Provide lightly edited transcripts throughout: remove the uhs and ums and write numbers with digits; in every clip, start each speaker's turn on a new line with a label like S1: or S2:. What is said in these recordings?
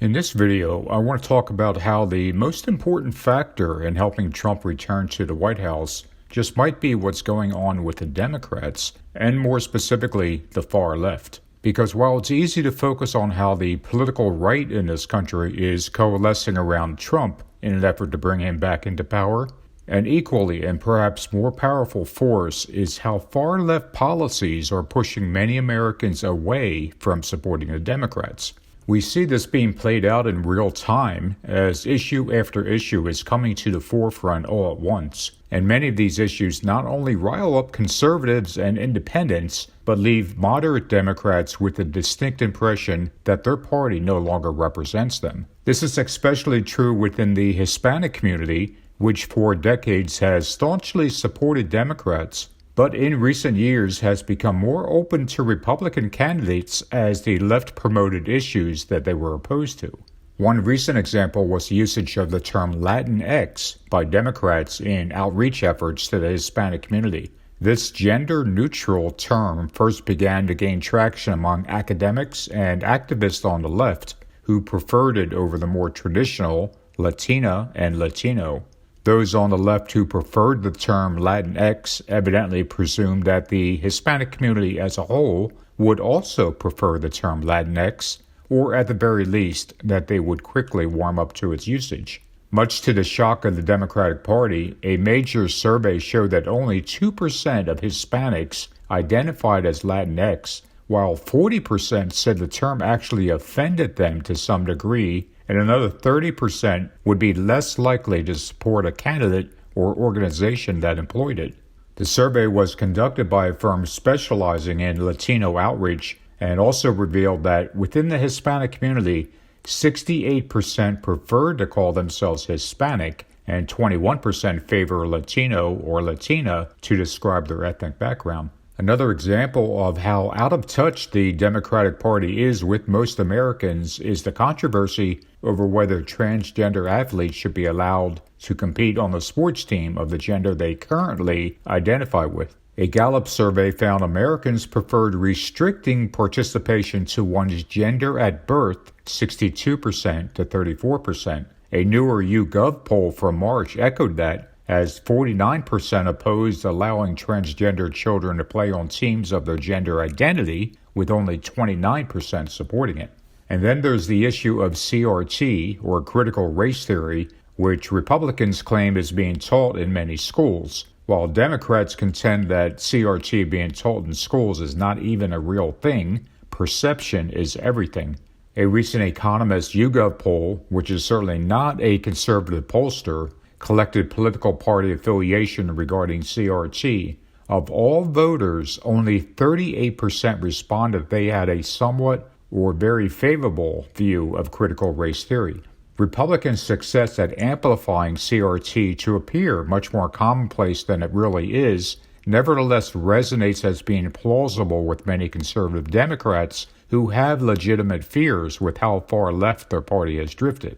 S1: In this video, I want to talk about how the most important factor in helping Trump return to the White House just might be what's going on with the Democrats, and more specifically, the far left. Because while it's easy to focus on how the political right in this country is coalescing around Trump in an effort to bring him back into power, an equally and perhaps more powerful force is how far left policies are pushing many Americans away from supporting the Democrats. We see this being played out in real time as issue after issue is coming to the forefront all at once. And many of these issues not only rile up conservatives and independents, but leave moderate Democrats with a distinct impression that their party no longer represents them. This is especially true within the Hispanic community, which for decades has staunchly supported Democrats, but in recent years has become more open to Republican candidates as the left promoted issues that they were opposed to. One recent example was the usage of the term Latinx by Democrats in outreach efforts to the Hispanic community. This gender-neutral term first began to gain traction among academics and activists on the left who preferred it over the more traditional Latina and Latino. Those on the left who preferred the term Latinx evidently presumed that the Hispanic community as a whole would also prefer the term Latinx, or at the very least, that they would quickly warm up to its usage. Much to the shock of the Democratic Party, a major survey showed that only 2% of Hispanics identified as Latinx, while 40% said the term actually offended them to some degree, and another 30% would be less likely to support a candidate or organization that employed it. The survey was conducted by a firm specializing in Latino outreach and also revealed that within the Hispanic community, 68% preferred to call themselves Hispanic and 21% favor Latino or Latina to describe their ethnic background. Another example of how out of touch the Democratic Party is with most Americans is the controversy over whether transgender athletes should be allowed to compete on the sports team of the gender they currently identify with. A Gallup survey found Americans preferred restricting participation to one's gender at birth 62% to 34%. A newer YouGov poll from March echoed that, as 49% opposed allowing transgender children to play on teams of their gender identity, with only 29% supporting it. And then there's the issue of CRT, or critical race theory, which Republicans claim is being taught in many schools, while Democrats contend that CRT being taught in schools is not even a real thing. Perception is everything. A recent Economist YouGov poll, which is certainly not a conservative pollster, collected political party affiliation regarding CRT. Of all voters, only 38% responded they had a somewhat or very favorable view of critical race theory. Republicans' success at amplifying CRT to appear much more commonplace than it really is nevertheless resonates as being plausible with many conservative Democrats who have legitimate fears with how far left their party has drifted.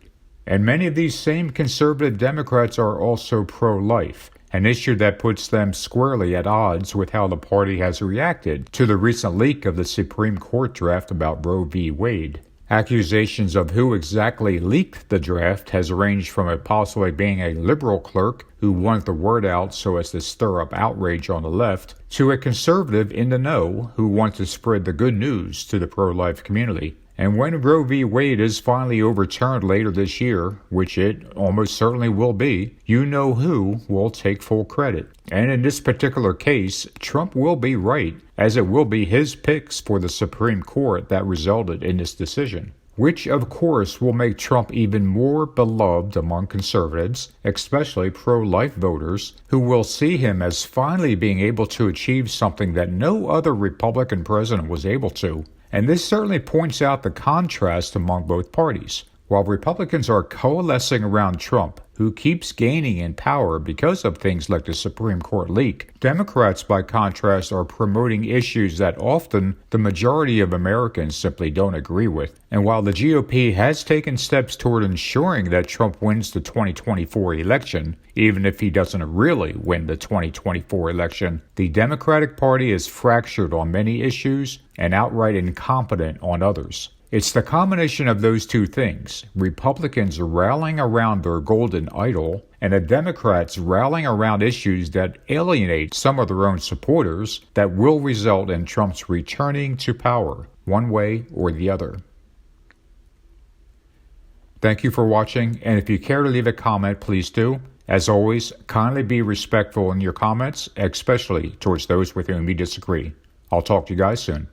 S1: And many of these same conservative Democrats are also pro-life, an issue that puts them squarely at odds with how the party has reacted to the recent leak of the Supreme Court draft about Roe v. Wade. Accusations of who exactly leaked the draft has ranged from it possibly being a liberal clerk who wanted the word out so as to stir up outrage on the left, to a conservative in the know who wants to spread the good news to the pro-life community. And when Roe v. Wade is finally overturned later this year, which it almost certainly will be, you know who will take full credit. And in this particular case, Trump will be right, as it will be his picks for the Supreme Court that resulted in this decision, which of course will make Trump even more beloved among conservatives, especially pro-life voters, who will see him as finally being able to achieve something that no other Republican president was able to. And this certainly points out the contrast among both parties. While Republicans are coalescing around Trump, who keeps gaining in power because of things like the Supreme Court leak, Democrats, by contrast, are promoting issues that often the majority of Americans simply don't agree with. And while the GOP has taken steps toward ensuring that Trump wins the 2024 election, even if he doesn't really win the 2024 election, the Democratic Party is fractured on many issues and outright incompetent on others. It's the combination of those two things, Republicans rallying around their golden idol, and the Democrats rallying around issues that alienate some of their own supporters, that will result in Trump's returning to power, one way or the other. Thank you for watching, and if you care to leave a comment, please do. As always, kindly be respectful in your comments, especially towards those with whom you disagree. I'll talk to you guys soon.